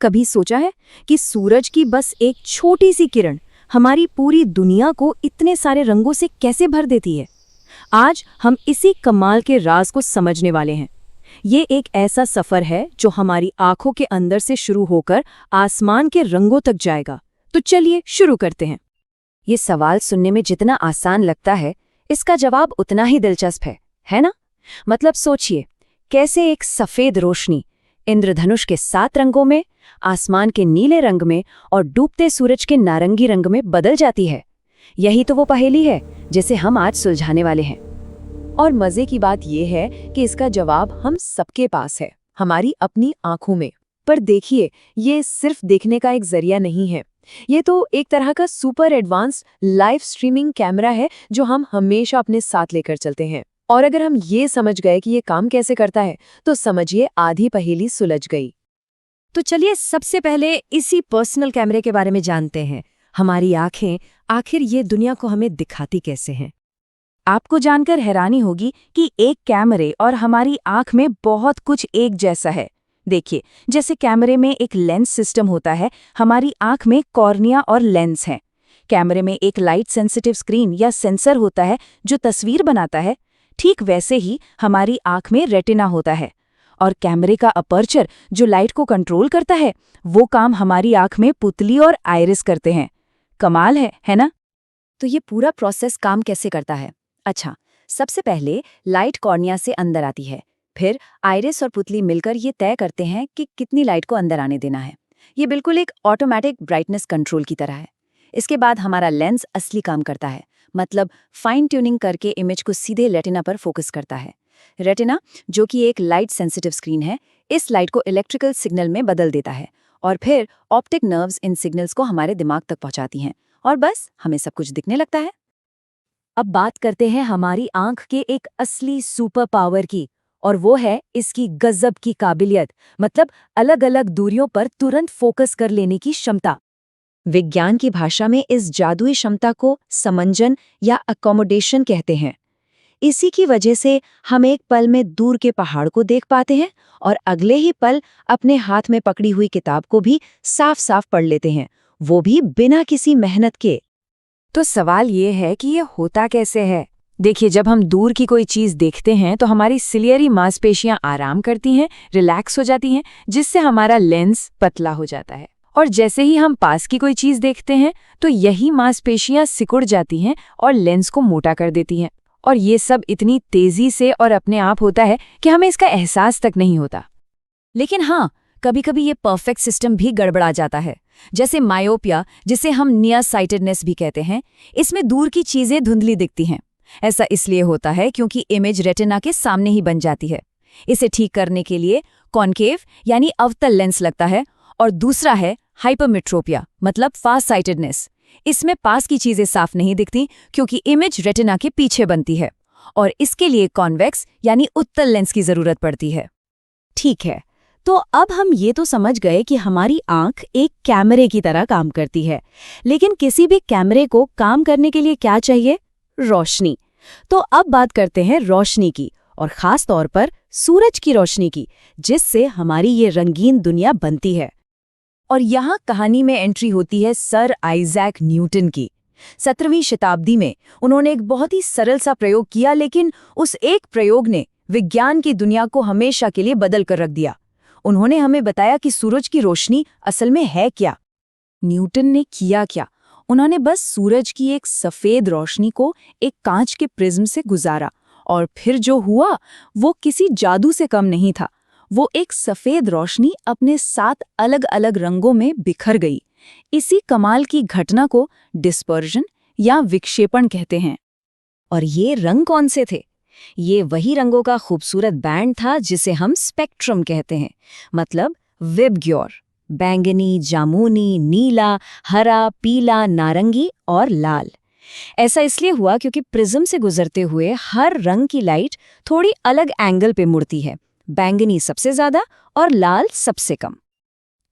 कभी सोचा है कि सूरज की बस एक छोटी सी किरण हमारी पूरी दुनिया को इतने सारे रंगों से कैसे भर देती है? आज हम इसी कमाल के राज को समझने वाले हैं। ये एक ऐसा सफर है जो हमारी आंखों के अंदर से शुरू होकर आसमान के रंगों तक जाएगा। तो चलिए शुरू करते हैं। ये सवाल सुनने में जितना आसान लगता है, इसका जवाब उतना ही दिलचस्प है ना? मतलब सोचिए, कैसे एक सफेद रोशनी इंद्रधनुष के 7 रंगों में, आसमान के नीले रंग में और डूबते सूरज के नारंगी रंग में बदल जाती है। यही तो वो पहेली है जिसे हम आज सुलझाने वाले हैं। और मजे की बात यह है कि इसका जवाब हम सबके पास है, हमारी अपनी आंखों में। पर देखिए, ये सिर्फ देखने का एक जरिया नहीं है। ये तो एक तरह का super advance live streaming camera है जो हम हमेशा अपने साथ लेकर चलते हैं। और अगर हम ये समझ गए कि ये काम कैसे करता है, तो समझिए आधी पहेली सुलझ गई। तो चलिए सबसे पहले इसी पर्सनल कैमरे के बारे में जानते हैं। हमारी आंखें आखिर ये दुनिया को हमें दिखाती कैसे हैं? आपको जानकर हैरानी होगी कि एक कैमरे और हमारी आंख में बहुत कुछ एक जैसा है। देखिए, जैसे कैमरे में एक लेंस सिस्टम होता है, हमारी आंख में कॉर्निया और लेंस हैं। कैमरे में एक लाइट सेंसिटिव स्क्रीन या सेंसर होता है जो तस्वीर बनाता है। ठीक वैसे ही हमारी आंख में रेटिना होता है, और कैमरे का अपर्चर जो लाइट को कंट्रोल करता है, वो काम हमारी आंख में पुतली और आइरिस करते हैं। कमाल है ना? तो ये पूरा प्रोसेस काम कैसे करता है? अच्छा, सबसे पहले लाइट कॉर्निया से अंदर आती है, फिर आइरिस और पुतली मिलकर ये तय करते हैं कि कितनी लाइट को अंदर आने देना है। ये बिल्कुल एक ऑटोमेटिक ब्राइटनेस कंट्रोल की तरह है। इसके बाद हमारा लेंस असली काम करता है, मतलब फाइन ट्यूनिंग करके इमेज को सीधे रेटिना पर फोकस करता है। रेटिना, जो कि एक लाइट सेंसिटिव स्क्रीन है, इस लाइट को इलेक्ट्रिकल सिग्नल में बदल देता है, और फिर ऑप्टिक नर्व्स इन सिग्नल्स को हमारे दिमाग तक पहुंचाती हैं, और बस हमें सब कुछ दिखने लगता है। अब बात करते हैं हमारी आंख के एक असली सुपर पावर की, और वो है इसकी गजब की काबिलियत, मतलब अलग अलग दूरियों पर तुरंत फोकस कर लेने की क्षमता। विज्ञान की भाषा में इस जादुई क्षमता को समंजन या अकोमोडेशन कहते हैं। इसी की वजह से हम एक पल में दूर के पहाड़ को देख पाते हैं और अगले ही पल अपने हाथ में पकड़ी हुई किताब को भी साफ साफ पढ़ लेते हैं, वो भी बिना किसी मेहनत के। तो सवाल ये है कि ये होता कैसे है? देखिए, जब हम दूर की कोई चीज देखते हैं तो हमारी सिलियरी मांसपेशियां आराम करती हैं, रिलैक्स हो जाती हैं, जिससे हमारा लेंस पतला हो जाता है। और जैसे ही हम पास की कोई चीज देखते हैं तो यही मांसपेशियां सिकुड़ जाती हैं और लेंस को मोटा कर देती हैं। और ये सब इतनी तेजी से और अपने आप होता है कि हमें इसका एहसास तक नहीं होता। लेकिन हाँ, कभी कभी ये परफेक्ट सिस्टम भी गड़बड़ा जाता है, जैसे मायोपिया, जिसे हम नियर साइटेडनेस भी कहते हैं। इसमें दूर की चीजें धुंधली दिखती हैं। ऐसा इसलिए होता है क्योंकि इमेज रेटिना के सामने ही बन जाती है। इसे ठीक करने के लिए कॉन्केव यानी अवतल लेंस लगता है, और दूसरा है हाइपरमेट्रोपिया, मतलब फास्ट साइटेडनेस। इसमें पास की चीजें साफ नहीं दिखती क्योंकि इमेज रेटिना के पीछे बनती है, और इसके लिए कॉन्वेक्स यानी उत्तल लेंस की जरूरत पड़ती है। ठीक है, तो अब हम ये तो समझ गए कि हमारी आंख एक कैमरे की तरह काम करती है, लेकिन किसी भी कैमरे को काम करने के लिए क्या चाहिए? रोशनी। तो अब बात करते हैं रोशनी की, और खास तौर पर सूरज की रोशनी की, जिससे हमारी ये रंगीन दुनिया बनती है। और यहाँ कहानी में एंट्री होती है सर आइजैक न्यूटन की। 17वीं शताब्दी में उन्होंने एक बहुत ही सरल सा प्रयोग किया, लेकिन उस एक प्रयोग ने विज्ञान की दुनिया को हमेशा के लिए बदल कर रख दिया। उन्होंने हमें बताया कि सूरज की रोशनी असल में है क्या। न्यूटन ने किया क्या? उन्होंने बस सूरज की एक सफेद रोशनी को एक कांच के प्रिज्म से गुजारा, और फिर जो हुआ वो किसी जादू से कम नहीं था। वो एक सफेद रोशनी अपने 7 अलग अलग रंगों में बिखर गई। इसी कमाल की घटना को डिस्पर्जन या विक्षेपण कहते हैं। और ये रंग कौन से थे? ये वही रंगों का खूबसूरत बैंड था जिसे हम स्पेक्ट्रम कहते हैं, मतलब विबग्योर। बैंगनी, जामुनी, नीला, हरा, पीला, नारंगी और लाल। ऐसा इसलिए हुआ क्योंकि प्रिज्म से गुजरते हुए हर रंग की लाइट थोड़ी अलग एंगल पे मुड़ती है। बैंगनी सबसे ज्यादा और लाल सबसे कम।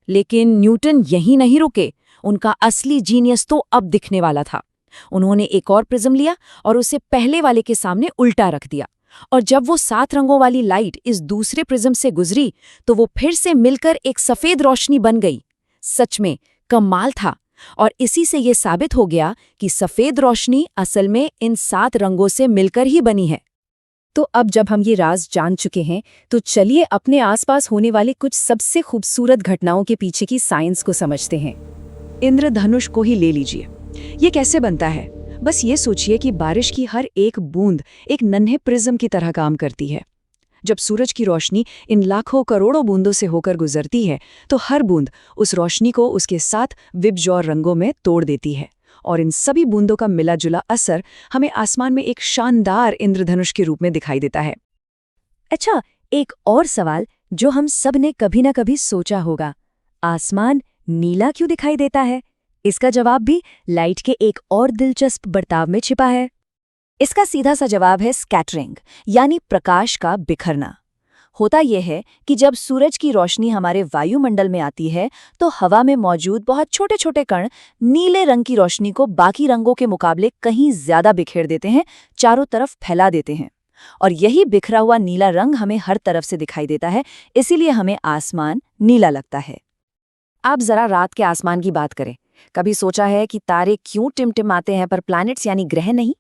लेकिन न्यूटन यहीं नहीं रुके। उनका असली जीनियस तो अब दिखने वाला था। उन्होंने एक और प्रिज्म लिया और उसे पहले वाले के सामने उल्टा रख दिया। और जब वो 7 रंगों वाली लाइट इस दूसरे प्रिज्म से गुजरी तो वो फिर से मिलकर एक सफेद रोशनी बन गई। सच में कमाल था। और इसी से ये साबित हो गया कि सफेद रोशनी असल में इन 7 रंगों से मिलकर ही बनी है। तो अब जब हम ये राज जान चुके हैं तो चलिए अपने आसपास होने वाली कुछ सबसे खूबसूरत घटनाओं के पीछे की साइंस को समझते हैं। इंद्रधनुष को ही ले लीजिए। ये कैसे बनता है? बस ये सोचिए कि बारिश की हर एक बूंद एक नन्हे प्रिज्म की तरह काम करती है। जब सूरज की रोशनी इन लाखों करोड़ों बूंदों से होकर गुजरती है तो हर बूंद उस रोशनी को उसके साथ विबजौर रंगों में तोड़ देती है, और इन सभी बूंदों का मिला जुला असर हमें आसमान में एक शानदार इंद्रधनुष के रूप में दिखाई देता है। अच्छा, एक और सवाल जो हम सब ने कभी ना कभी सोचा होगा, आसमान नीला क्यों दिखाई देता है? इसका जवाब भी लाइट के एक और दिलचस्प बर्ताव में छिपा है। इसका सीधा सा जवाब है स्कैटरिंग, यानी प्रकाश का बिखरना। होता यह है कि जब सूरज की रोशनी हमारे वायुमंडल में आती है तो हवा में मौजूद बहुत छोटे छोटे कण नीले रंग की रोशनी को बाकी रंगों के मुकाबले कहीं ज्यादा बिखेर देते हैं, चारों तरफ फैला देते हैं। और यही बिखरा हुआ नीला रंग हमें हर तरफ से दिखाई देता है, इसीलिए हमें आसमान नीला लगता है। अब जरा रात के आसमान की बात करें। कभी सोचा है कि तारे क्यों टिमटिमाते हैं पर प्लैनेट्स यानी ग्रह नहीं?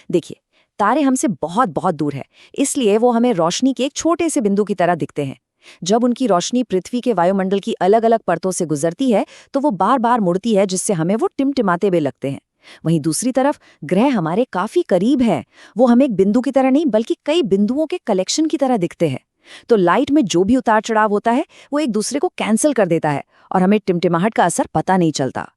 देखिए, तारे हमसे बहुत बहुत दूर है, इसलिए वो हमें रोशनी के एक छोटे से बिंदु की तरह दिखते हैं। जब उनकी रोशनी पृथ्वी के वायुमंडल की अलग अलग परतों से गुजरती है तो वो बार बार मुड़ती है, जिससे हमें वो टिमटिमाते हुए लगते हैं। वहीं दूसरी तरफ ग्रह हमारे काफी करीब है, वो हमें एक बिंदु की तरह नहीं बल्कि कई बिंदुओं के कलेक्शन की तरह दिखते हैं। तो लाइट में जो भी उतार चढ़ाव होता है वो एक दूसरे को कैंसिल कर देता है और हमें टिमटिमाहट का असर पता नहीं चलता।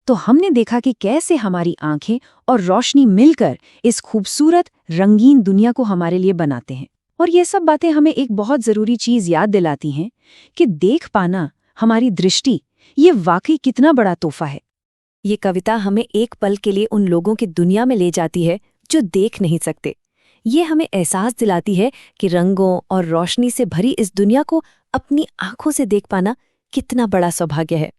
तो हमने देखा कि कैसे हमारी आंखें और रोशनी मिलकर इस खूबसूरत रंगीन दुनिया को हमारे लिए बनाते हैं। और ये सब बातें हमें एक बहुत ज़रूरी चीज़ याद दिलाती हैं कि देख पाना, हमारी दृष्टि, ये वाकई कितना बड़ा तोहफा है। ये कविता हमें एक पल के लिए उन लोगों की दुनिया में ले जाती है जो देख नहीं सकते। ये हमें एहसास दिलाती है कि रंगों और रोशनी से भरी इस दुनिया को अपनी आंखों से देख पाना कितना बड़ा सौभाग्य है।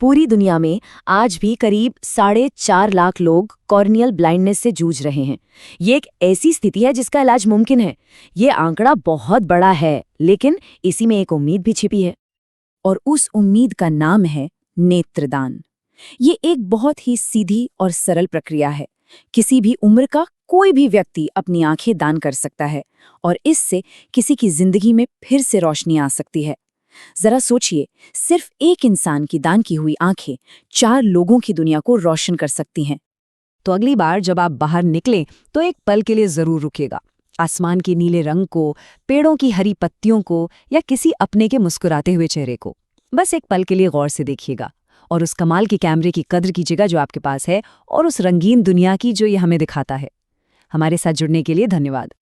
पूरी दुनिया में आज भी करीब 4.5 लाख लोग कॉर्नियल ब्लाइंडनेस से जूझ रहे हैं। ये एक ऐसी स्थिति है जिसका इलाज मुमकिन है। ये आंकड़ा बहुत बड़ा है, लेकिन इसी में एक उम्मीद भी छिपी है, और उस उम्मीद का नाम है नेत्रदान। ये एक बहुत ही सीधी और सरल प्रक्रिया है। किसी भी उम्र का कोई भी व्यक्ति अपनी आंखें दान कर सकता है और इससे किसी की जिंदगी में फिर से रोशनी आ सकती है। जरा सोचिए, सिर्फ एक इंसान की दान की हुई आंखें 4 लोगों की दुनिया को रोशन कर सकती हैं। तो अगली बार जब आप बाहर निकलें तो एक पल के लिए जरूर रुकिएगा। आसमान के नीले रंग को, पेड़ों की हरी पत्तियों को या किसी अपने के मुस्कुराते हुए चेहरे को बस एक पल के लिए गौर से देखिएगा और उस कमाल के कैमरे की कद्र कीजिएगा जो आपके पास है और उस रंगीन दुनिया की जो ये हमें दिखाता है। हमारे साथ जुड़ने के लिए धन्यवाद।